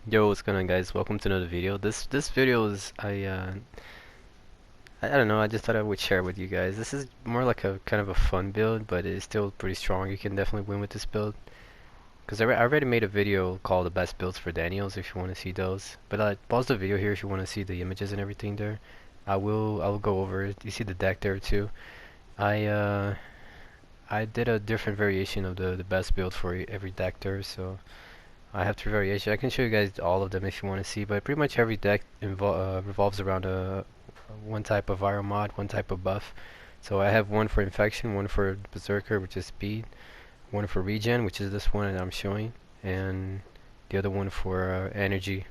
Yo, what's going on, guys? Welcome to another video. This video is I don't know. I just thought I would share with you guys. This is more like a kind of a fun build, but it's still pretty strong. You can definitely win with this build. Because I already made a video called the best builds for Daniels if you want to see those. But pause the video here if you want to see the images and everything there. I will go over it. You see the deck there too. I uh I did a different variation of the best build for every deck there, so. I have three variations. I can show you guys all of them if you want to see, but pretty much every deck revolves around one type of viral mod, one type of buff. So I have one for infection, one for berserker, which is speed, one for regen, which is this one that I'm showing, and the other one for energy.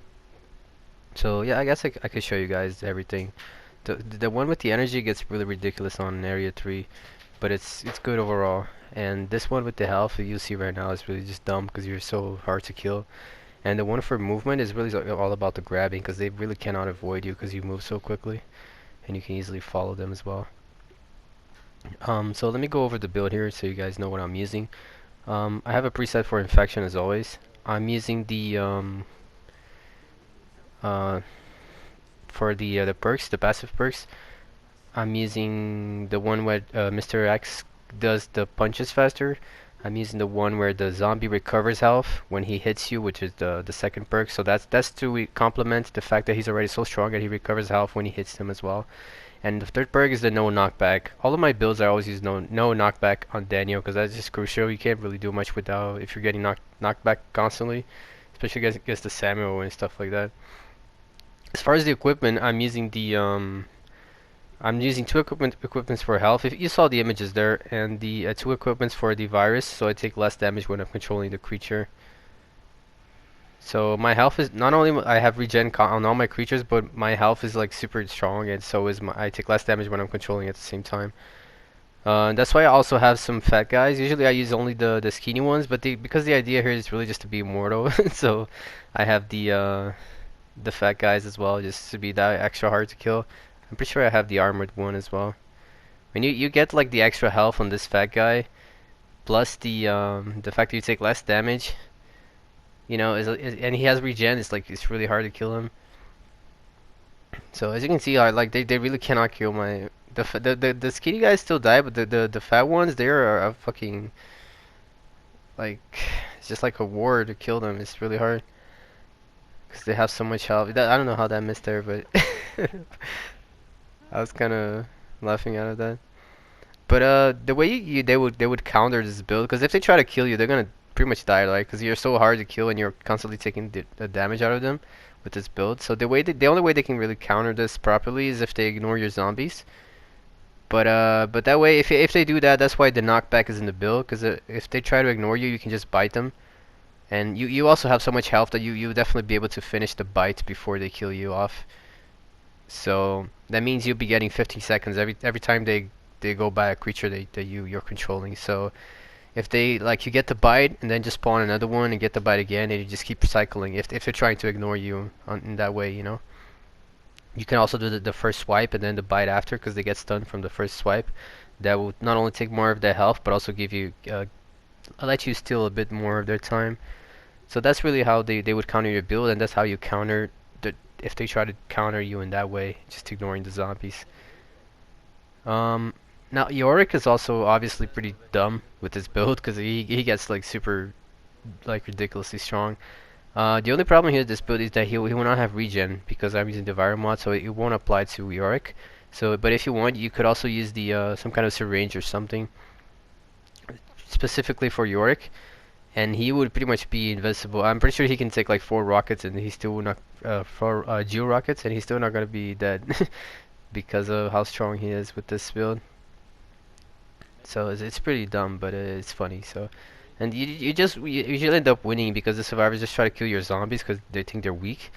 So yeah, I guess I could show you guys everything. The one with the energy gets really ridiculous on area 3, but it's good overall. And this one with the health you see right now is really just dumb because you're so hard to kill. And the one for movement is really all about the grabbing because they really cannot avoid you because you move so quickly, and you can easily follow them as well. So let me go over the build here so you guys know what I'm using. I have a preset for infection as always. I'm using uh, for the perks, the passive perks. I'm using the one where Mr. X does the punches faster. I'm using the one where the zombie recovers health when he hits you, which is the second perk. So that's to complement the fact that he's already so strong that he recovers health when he hits them as well. And the third perk is the no knockback. All of my builds I always use no knockback on Daniel because that's just crucial. You can't really do much without if you're getting knocked back constantly, especially against the Samuel and stuff like that. As far as the equipment, I'm using two equipments for health. If you saw the images there, and the two equipments for the virus, so I take less damage when I'm controlling the creature. So my health is not only I have regen on all my creatures, but my health is like super strong, and so is I take less damage when I'm controlling at the same time. That's why I also have some fat guys. Usually I use only the skinny ones, but because the idea here is really just to be immortal, so I have the fat guys as well, just to be that extra hard to kill. I'm pretty sure I have the armored one as well. When you get like the extra health on this fat guy, plus the fact that you take less damage, you know, and he has regen, it's really hard to kill him. So as you can see, they really cannot kill my the skinny guys still die, but the fat ones they are a fucking like it's just like a war to kill them. It's really hard because they have so much health. I don't know how that missed there, but I was kind of laughing out of that. But the way they would counter this build, because if they try to kill you, they're gonna pretty much die, like, because you're so hard to kill and you're constantly taking the damage out of them with this build. So the only way they can really counter this properly is if they ignore your zombies. But that way, if they do that, that's why the knockback is in the build, because if they try to ignore you, you can just bite them. And you also have so much health that you definitely be able to finish the bite before they kill you off. So that means you'll be getting 15 seconds every time they go by a creature that you're controlling. So if they like you get the bite and then just spawn another one and get the bite again, and you just keep cycling if they're trying to ignore you in that way, you know. You can also do the first swipe and then the bite after because they get stunned from the first swipe. That will not only take more of their health but also give you let you steal a bit more of their time. So that's really how they would counter your build, and that's how you counter if they try to counter you in that way, just ignoring the zombies. Now Yorick is also obviously pretty dumb with his build because he gets like super like ridiculously strong. The only problem here with this build is that he will not have regen because I'm using the Viro mod, so it won't apply to Yorick. So, but if you want, you could also use the some kind of syringe or something specifically for Yorick, and he would pretty much be invincible. I'm pretty sure he can take like 4 rockets, and he still will not 4 geo rockets, and he's still not gonna be dead because of how strong he is with this build. So it's pretty dumb, but it's funny. So, and you usually end up winning because the survivors just try to kill your zombies because they think they're weak,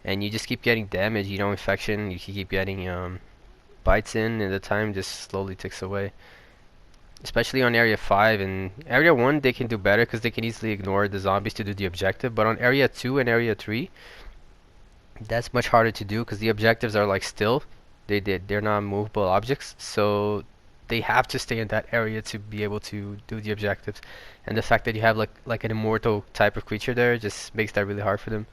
and you just keep getting damage. You know, infection. You keep getting bites in, and the time just slowly ticks away. Especially on Area 5 and Area 1, they can do better because they can easily ignore the zombies to do the objective. But on Area 2 and Area 3, that's much harder to do because the objectives are like still. They're not movable objects, so they have to stay in that area to be able to do the objectives. And the fact that you have like an immortal type of creature there just makes that really hard for them.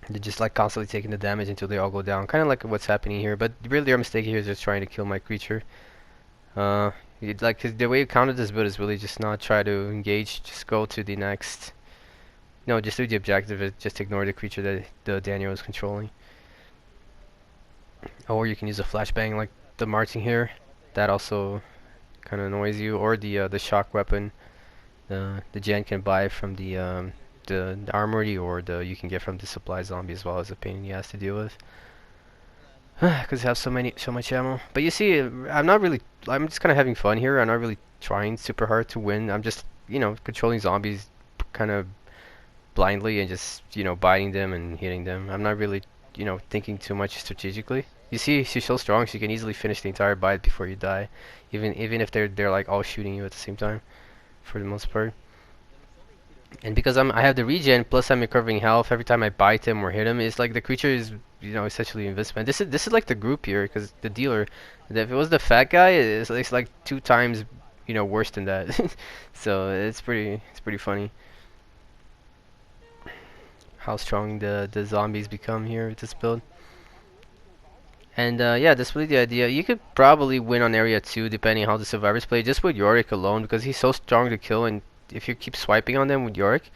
They're just like constantly taking the damage until they all go down, kind of like what's happening here. But really, their mistake here is just trying to kill my creature. You'd like 'cause the way you counter this build is really just not try to engage, just go to the next. No, just do the objective. Just ignore the creature that the Daniel is controlling. Or you can use a flashbang like the marching here. That also kind of annoys you. Or the shock weapon. The Gen can buy from the armory, or you can get from the supply zombie as well, as a pain he has to deal with. Because you have so much ammo. But you see, I'm just kind of having fun here. I'm not really trying super hard to win. I'm just, controlling zombies kind of blindly and just, biting them and hitting them. I'm not really, thinking too much strategically. You see, she's so strong, she can easily finish the entire bite before you die, even if they're like all shooting you at the same time, for the most part. And because I have the regen, plus I'm recovering health every time I bite him or hit him, it's like the creature is, essentially invincible. And this is like the group here, because the dealer, if it was the fat guy, it's like 2 times, worse than that. So it's pretty funny how strong the zombies become here with this build. And yeah, that's really the idea. You could probably win on area 2 depending on how the survivors play, just with Yorick alone, because he's so strong to kill, and if you keep swiping on them with Yorick,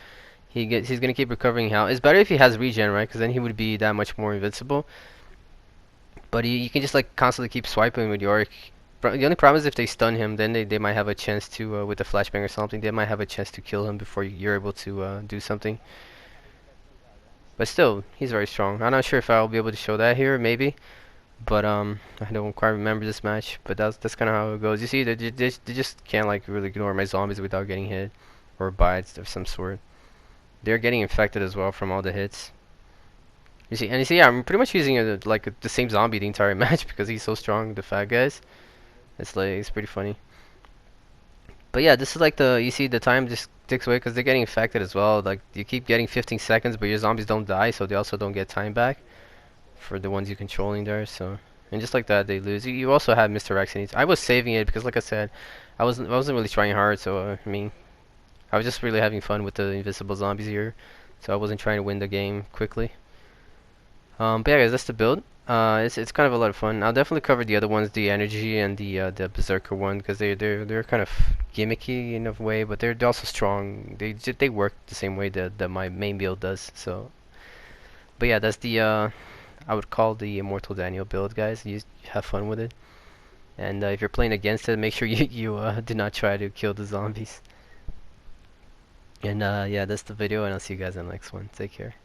he's gonna keep recovering health. It's better if he has regen, right? Because then he would be that much more invincible. But you can just like constantly keep swiping with Yorick. The only problem is if they stun him, then they might have a chance to, with the flashbang or something, they might have a chance to kill him before you're able to do something. But still, he's very strong. I'm not sure if I'll be able to show that here, maybe. But I don't quite remember this match. But that's kind of how it goes. You see, they just can't like really ignore my zombies without getting hit or bites of some sort. They're getting infected as well from all the hits. You see, yeah, I'm pretty much using the same zombie the entire match because he's so strong. The fat guys. It's pretty funny. But yeah, this is like you see the time just ticks away because they're getting infected as well. Like you keep getting 15 seconds, but your zombies don't die, so they also don't get time back for the ones you're controlling there. So, and just like that, they lose. You also have Mr. Rex, and I was saving it because, like I said, I wasn't really trying hard. So I mean, I was just really having fun with the invisible zombies here. So I wasn't trying to win the game quickly. But yeah, guys, that's the build. It's kind of a lot of fun. I'll definitely cover the other ones, the energy and the berserker one, because they're kind of gimmicky in a way, but they're also strong. They work the same way that my main build does. So, but yeah, that's I would call the Immortal Daniel build, guys. You have fun with it, and if you're playing against it, make sure you do not try to kill the zombies. And yeah, that's the video, and I'll see you guys in the next one. Take care.